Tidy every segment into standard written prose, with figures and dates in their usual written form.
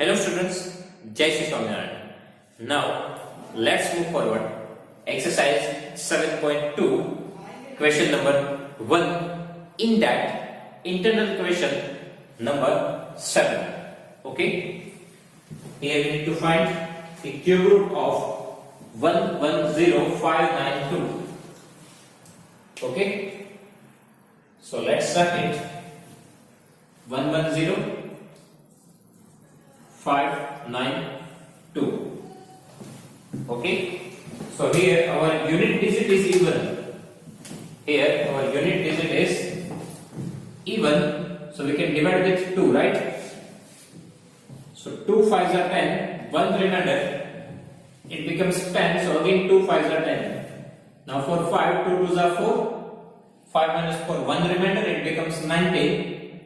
Hello students, Jai Shri Swaminarayan. Now let's move forward. Exercise 7.2, question number 1. In that, internal question number 7. Okay. Here we need to find the cube root of 110592. Okay. So let's start it. 110592. Okay. So here our unit digit is even. Here our unit digit is even. So we can divide with 2, right? So 2 5s are 10. 1 remainder. It becomes 10. So again 2 5s are 10. Now for 5, 2 2s are 4. 5 minus 4, 1 remainder. It becomes 19.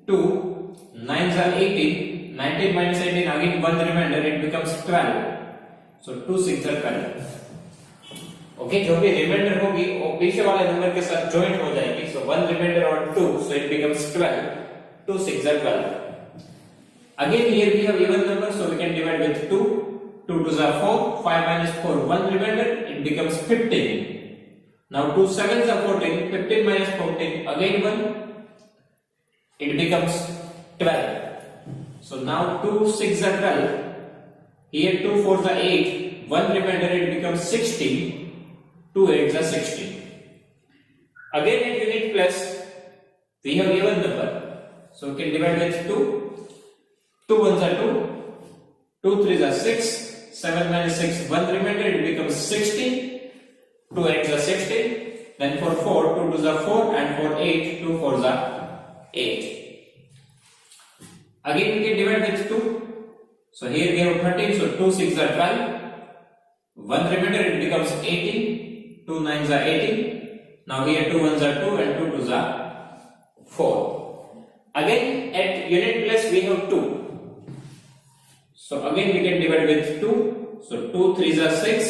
2 9s are 18. 19 minus 18, again 1 remainder, it becomes 12. So 2 6 are 12. Okay, जो भी reminder होगी वो पीछे वाले number के साथ joint हो जाएगी. सो 1 रिमाइंडर और 2, so it becomes 12. 2 6 are 12. Again here we have even number, so we can divide with 2. 2 2s are 4. 5 minus 4, 1 remainder, it becomes 15. Now 2 7s are 14. 15 minus 14, again 1. It becomes 12. So now 2 6 are 12. Here 2 4s are 8. 1 remainder, it becomes 16. 2 8s are 16. Again at unit plus, we have even number. So we can divide with 2. 2 1s are 2. 2 3s are 6. 7 minus 6, 1 remainder, it becomes 16. 2 8s are 16. Then for 4, 2 2s are 4. And for 8, 2 4s are 8. Again we can divide with 2. So here we have 13. So 2 6 are 12. 1 remainder, it becomes 18. 2 9s are 18. Now here 2 1s are 2 and 2 2s are 4. Again at unit place we have 2. So again we can divide with 2. So 2 3s are 6.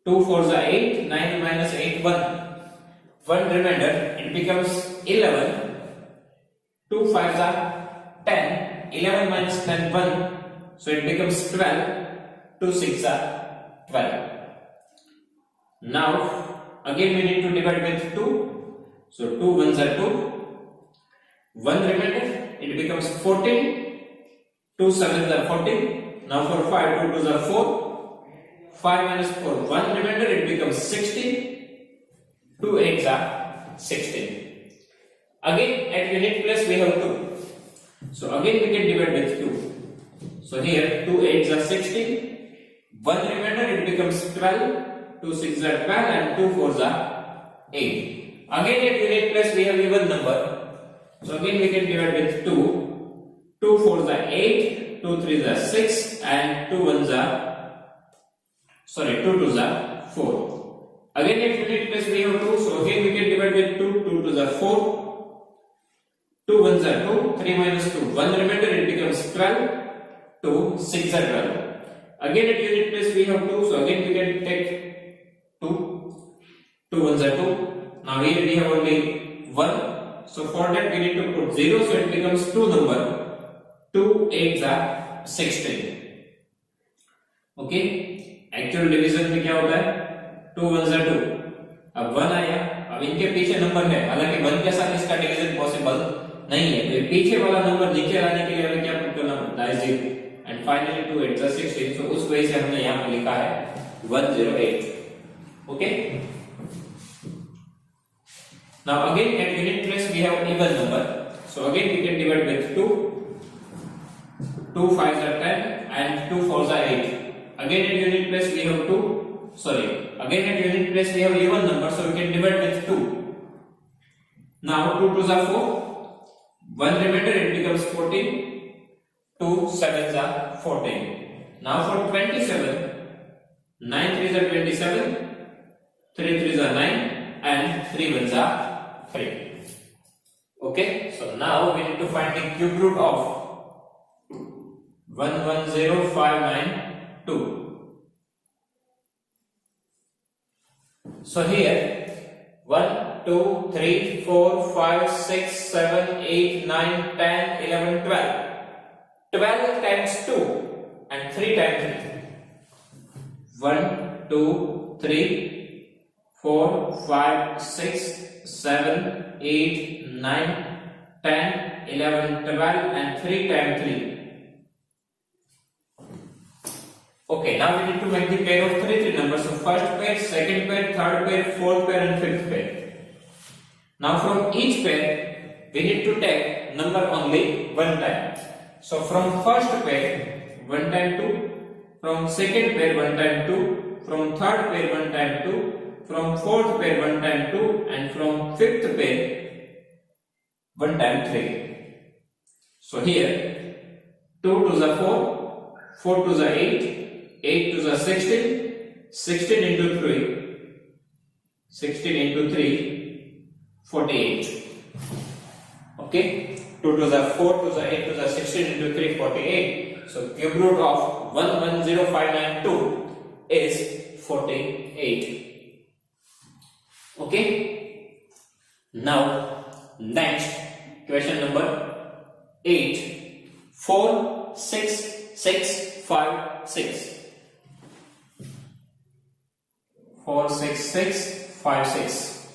2 4s are 8. 9 minus 8 1. 1 remainder, it becomes 11. 2 5s are 10. 11 minus 10 1. So it becomes 12. 2 6 are 12. Now again we need to divide with 2. So 2 1s are 2. 1 remainder, it becomes 14. 2 7s are 14. Now for 5, 2 2s are 4. 5 minus 4, 1 remainder, it becomes 16. 2 8s are 16. Again at unit place we have 2. So again we can divide with 2. So here 2 8s are 16. 1 remainder, it becomes 12. 2 6s are 12 and 2 4s are 8. Again at unit place we have even number. So again we can divide with 2. 2 4s are 8. 2 3s are 6 and 2 2 2s are 4. Again at unit place we have 2. So again we can divide with 2. 2 2s are 4. 2 1s are 2. 3 minus 2, 1 remainder, it becomes 12. 2 6 are 12. Again at unit place we have 2. So again we can take 2. 2 1s are 2. Now here we have only 1. So for that we need to put 0. So it becomes 2 number. 2 8s are 16. Okay. Actual division में क्या होता है? 2 1s are 2. अब 1 आया. अब इनके पीछे number है. हालांकि 1 के साथ इसका डिवीजन पॉसिबल नहीं है. तो पीछे वाला नंबर नीचे लाने के लिए हमें क्या पुट करना पड़ता है? 0. And finally 2 8s are 16. So उस वजह से हमने यहाँ पे लिखा है 108. Okay. Now again at unit place we have even number. So again we can divide with 2. 2 5s are 10 and 2 4s are 8. Again at unit place we have 2. Again at unit place we have even number, so we can divide with 2. Now 2 2s are 4. 1 remainder, it becomes 14. 2 7s are 14. Now for 27, 9 3s are 27. 3 3s are 9 and 3 1s are 3. Okay, so now we need to find the cube root of 110592. So here 1 2 3 4 5 6 7 8 9 10 11 12. 12 times 2 and 3 times 3. 1, 2, 3, 4, 5, 6, 7, 8, 9, 10, 11, 12 and 3 times 3. Okay, now we need to make the pair of 3 numbers. So first pair, second pair, third pair, fourth pair and fifth pair. Now from each pair, we need to take number only one time. So from first pair, 1 time 2. From second pair, 1 time 2. From third pair, 1 time 2. From fourth pair, 1 time 2. And from fifth pair, 1 time 3. So here, 2 to the 4, 4 to the 8, 8 to the 16, 16 into 3, 16 into 3, 48. Okay, 2 to the 4 to the 8 to the 16 into 3, 48. So cube root of 110592 is 48. Okay. Now next question number 8. 4, 6, 6, 5, 6. 4, 6, 6, 5, 6.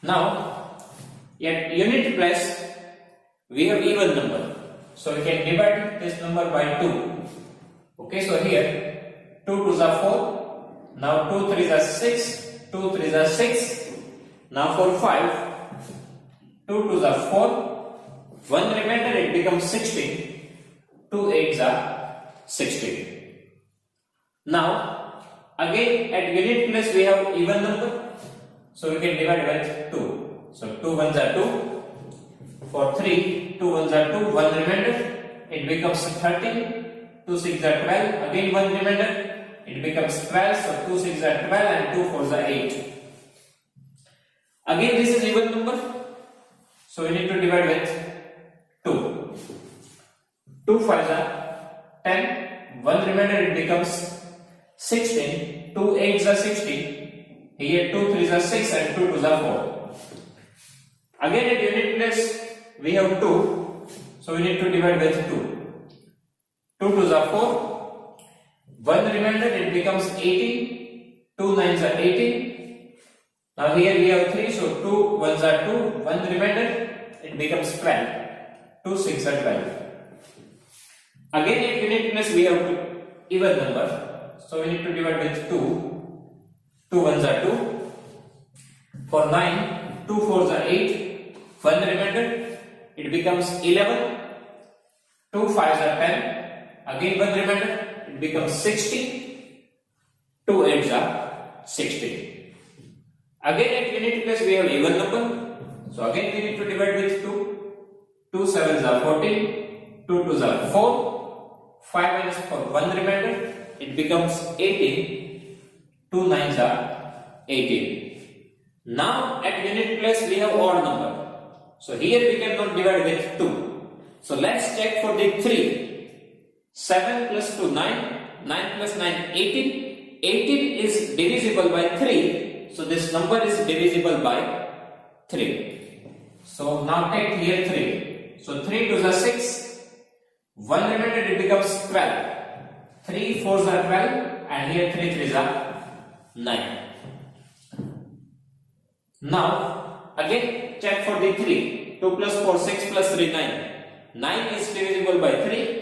Now at unit place we have even number. So we can divide this number by 2. Okay, so here 2 to the 4. Now 2 3 is 6. 2 3 is 6. Now for 5, 2 to the 4. 1 remainder, it becomes 16. 2 8s are 16. Now again at unit place we have even number. So we can divide with 2. So 2 ones are 2. For 3, 2 ones are 2, 1 remainder, it becomes 13, 2 6 are 12, again 1 remainder, it becomes 12, so 2 6 are 12 and 2 4s are 8. Again this is even number, so we need to divide with 2. 2 5s are 10, 1 remainder, it becomes 16, 2 8s are 16, here 2 3s are 6 and 2 2s are 4. Again at unit place we have 2, so we need to divide with 2. 2 to the 4, 1 remainder, it becomes 18, 2 9s are 18. Now here we have 3, so 2 1s are 2, 1 remainder, it becomes 12, 2 6 are 12. Again at unit place we have even number, so we need to divide with 2, 2 1s are 2. For 9, 2 4s are 8, 1 remainder, it becomes 11, 2 5s are 10, again 1 remainder, it becomes 16, 2 8s are 16. Again at unit place we have even number, so again we need to divide with 2, 2 7s are 14, 2 2s are 4, 5 minus for 1 remainder, it becomes 18, 2 9s are 18. Now at unit place we have odd number. So here we cannot divide with 2. So let's check for the 3. 7 plus 2 9, 9 plus 9 18. 18 is divisible by 3. So this number is divisible by 3. So now take here 3. So 3 2s are 6. 1 remainder, it becomes 12. 3 4s are 12 and here 3 3s are 9. Now again check for the 3. 2 plus 4, 6 plus 3, 9. 9 is divisible by 3.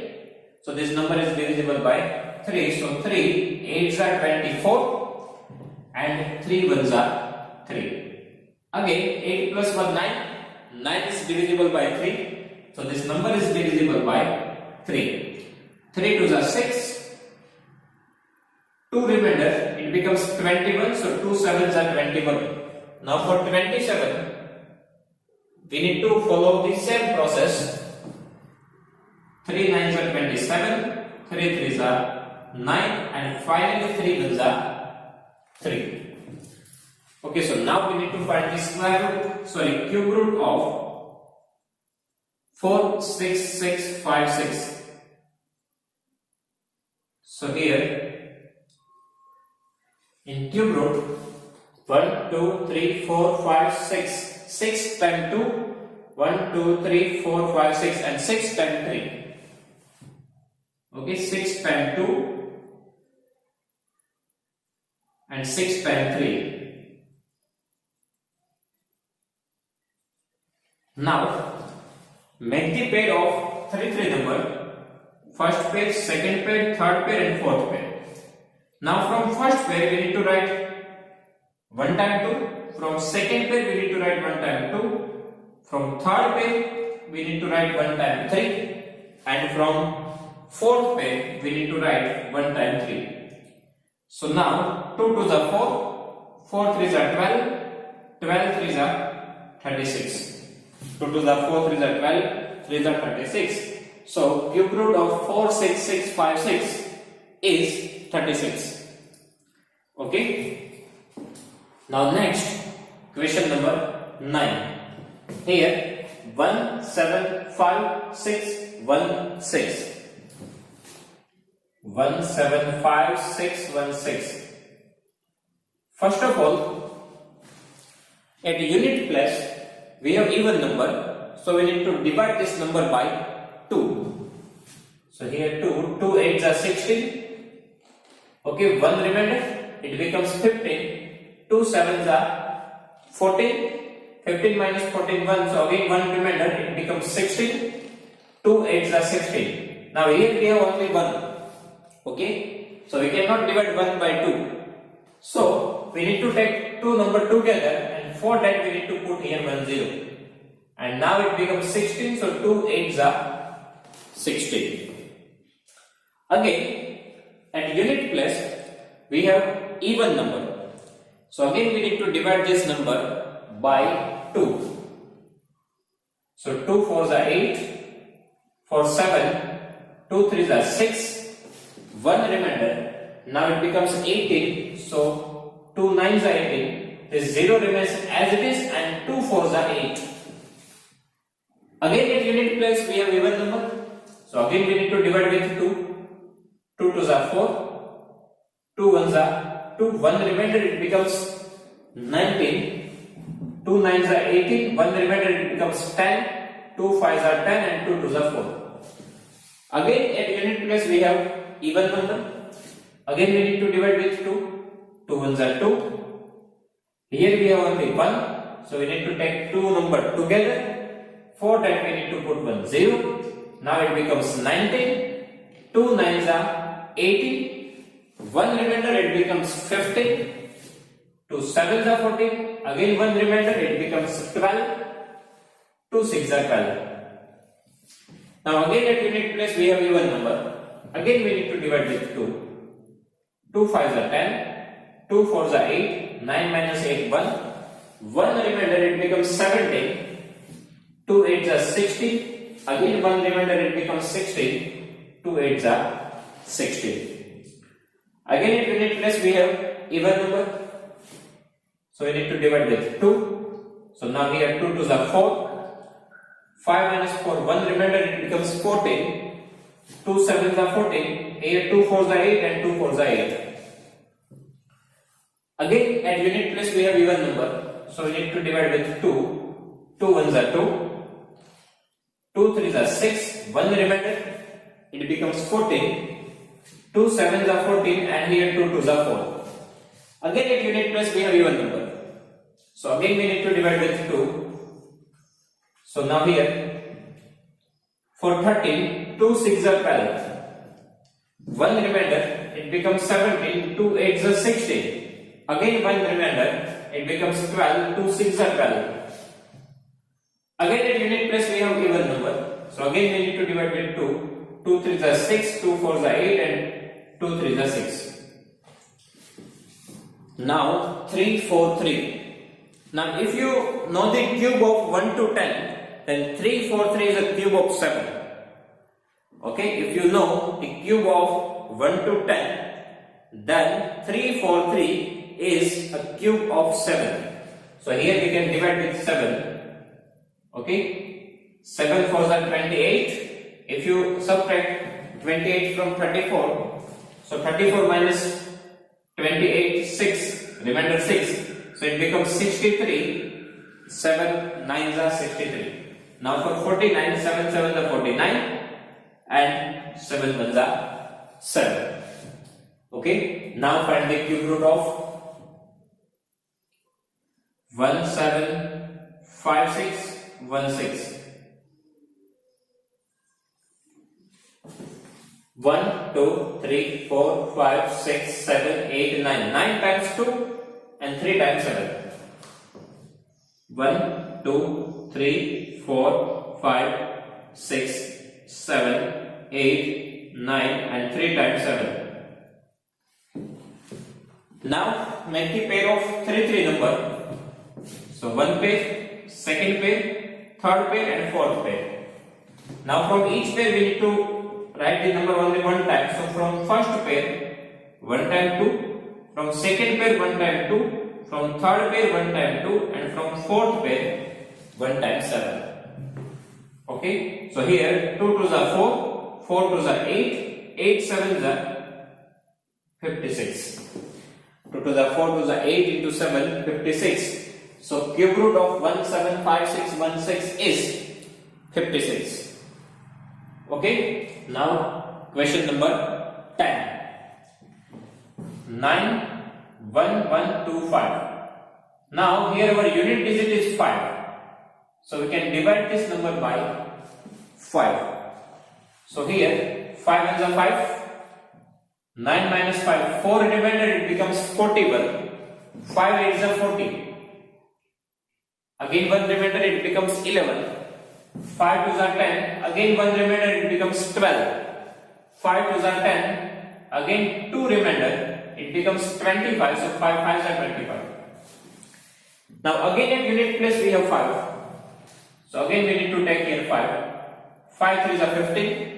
So this number is divisible by 3. So 3 8s are 24 and 3 1s are 3. Again 8 plus 1 9. 9 is divisible by 3. So this number is divisible by 3. 3 2s are 6. 2 remainder, it becomes 21. So 2 7s are 21. Now for 27, we need to follow the same process. 3 9s are 27, 3 3s are 9 and finally 3 1s are 3. Okay, so now we need to find the cube root of 4 6 6 5 6. So here in cube root 1 2 3 4 5 6, 6 times 2 1, 2, 3, 4, 5, 6 and 6 times 3. Okay, 6 times 2 and 6 times 3. Now, make the pair of 3 number. First pair, second pair, third pair and fourth pair. Now from first pair we need to write 1 times 2. From second pair we need to write 1 times 2. From third pair we need to write 1 times 3. And from fourth pair we need to write 1 times 3. So now 2 2s are 4, 4 3s are 12, 12 3s are 36. 2 2s are 4, 3s are 12, 3s are 36. So cube root of 46656 is 36. Okay. Now next question number 9. Here 175616. 175616. First of all, at unit place we have even number, so we need to divide this number by 2. So here 2 8s are 16. Okay, 1 remainder, it becomes 15. 2 7s are 14. 15 minus 14 1, so again 1 remainder, it becomes 16. 2 8s are 16. Now here we have only 1. Okay, so we cannot divide 1 by 2. So we need to take two number together, and for that we need to put here 1 0. And now it becomes 16, so 2 8s are 16. Again, at unit place we have even number. So again we need to divide this number by 2. So 2 4s are 8, 4 7, 2 3s are 6, 1 remainder. Now it becomes 18. So 2 9s are 18. This 0 remains as it is, and 2 4s are 8. Again at unit place we have even number. So again we need to divide with 2. 2 2s are 4. 2 1s are 2. 1 remainder, it becomes 19. 2 9s are 18. 1 remainder, it becomes 10. 2 5s are 10 and 2 2s are 4. Again at unit place we have even number. Again we need to divide with 2. 2 1s are 2. Here we have only 1. So we need to take two number together. For that we need to put 1 0. Now it becomes 19. 2 9s are 18. 1 remainder, it becomes 15. 2 7s are 14. Again 1 remainder, it becomes 12. 2 6 are 12. Now again at unit place we have even number. Again we need to divide with 2. 2 5s are 10. 2 4s are 8. 9 minus 8 1. 1 remainder, it becomes 17. 2 8s are 16. Again 1 remainder, it becomes 16. 2 8s are 16. Again at unit place we have even number. So we need to divide with 2. So now here 2 2s are 4. 5 minus 4, 1 remainder, it becomes 14. 2 7s are 14. Here 2 4s are 8 and 2 4s are 8. Again at unit place we have even number. So we need to divide with 2. 2 1s are 2. 2 3s are 6. 1 remainder, it becomes 14. 2 7s are 14 and here 2 2s are 4. Again at unit place we have even number. So again we need to divide with 2. So now here for 13, 2 6 are 12. 1 remainder, it becomes 17. 2 8s are 16. Again 1 remainder, it becomes 12. 2 6 are 12. Again at unit place we have even number. So again we need to divide with 2. 2 3s are 6. 2 4s are 8 and 2 3s are 6. Now 3 4 3. Now if you know the cube of 1 to 10, then 3 4 3 is a cube of 7. Okay, if you know the cube of 1 to 10, then 3 4 3 is a cube of 7. So here we can divide with 7. Okay, 7 4s are 28. If you subtract 28 from 34, so 34 minus 28 6, remainder 6. So it becomes 63. 7 9s are 63. Now for 49, 7 7 are 49 and 7 1s are 7. Okay, now find the cube root of 175616. 1 2 3 4 5 6 7 8 9. 9 times 2 and 3 times 7. 1 2 3 4 5 6 7 8 9 and 3 times 7. Now make the pair of 3 3 number. So one pair, second pair, third pair and fourth pair. Now from each pair we need to write the number only one time. So from first pair 1 time 2, from second pair 1 time 2, from third pair 1 time 2 and from fourth pair 1 time 7. Okay, so here 2 2s are 4, 4 2s are 8, 8 7s are 56. 2 2s are 4, 2s are 8 into 7, 56. So cube root of 175616 is 56. Okay, now question number 10. 91125. Now here our unit digit is 5. So we can divide this number by 5. So here 5 ones are 5. 9 minus 5, 4 remainder, it becomes 41. 5 8s are 40. Again 1 remainder, it becomes 11. 5 2s are 10. Again 1 remainder, it becomes 12. 5 2s are 10. Again 2 remainder, it becomes 25. So 5 5s are 25. Now again at unit place we have 5. So again we need to take here 5. 5 3s are 15.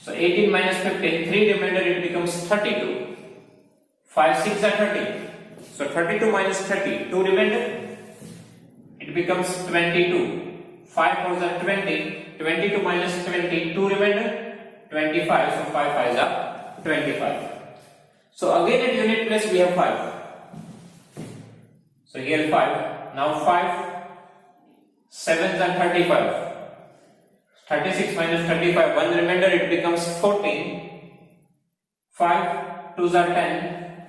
So 18 minus 15, 3 remainder, it becomes 32. 5 6 are 30. So 32 minus 30, 2 remainder, it becomes 22. 5 4s are 20. 22 minus 20, 2 remainder, 25. So 5 5s are 25. So again at unit place we have 5. So here 5. Now 5 7s are 35. 36 minus 35, 1 remainder, it becomes 14. 5 2s are 10.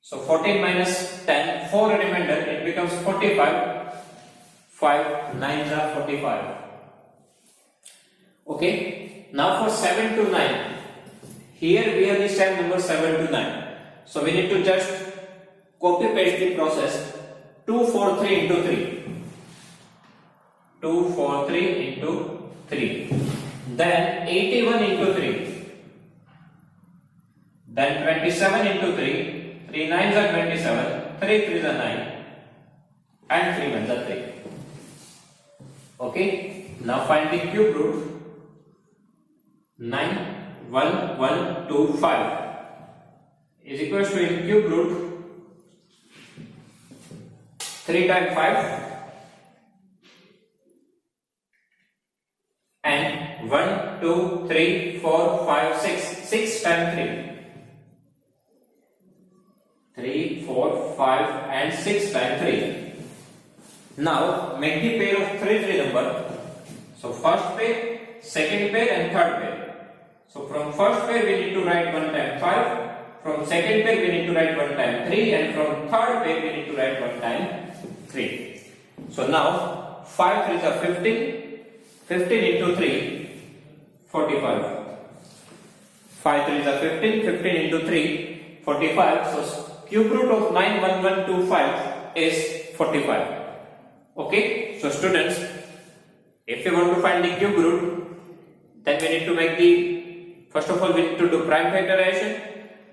So 14 minus 10, 4 remainder, it becomes 45. 5 9s are 45. Okay, now for 7 to 9. Here we have the same number 7 to 9. So we need to just copy paste the process. 2 4 3 into 3. 2 4 3 into 3. Then 81 into 3. Then 27 into 3. 3 9s are 27. 3 3s are 9. And 3 1s are 3. Okay. Now find the cube root. 91125 is equals to in cube root 3 times 5 and 1 2 3 4 5 6 6 times 3. 3 4 5 and 6 times 3. Now make the pair of 3 3 number. So first pair, second pair and third pair. So from first pair we need to write 1 time 5. From second pair we need to write 1 time 3 and from third pair we need to write 1 time 3. So now 5 3s are 15. 15 into 3, 45. 5 3s are 15. 15 into 3, 45. So cube root of 91125 is 45. Okay. So students, if you want to find the cube root, then we need to make the, first of all we need to do prime factorization.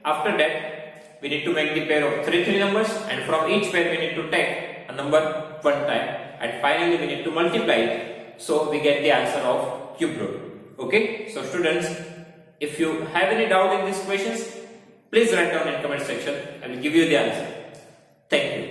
After that we need to make the pair of 3 3 numbers, and from each pair we need to take a number one time, and finally we need to multiply it, so we get the answer of cube root. Okay. So students, if you have any doubt in these questions, please write down in comment section. I will give you the answer. Thank you.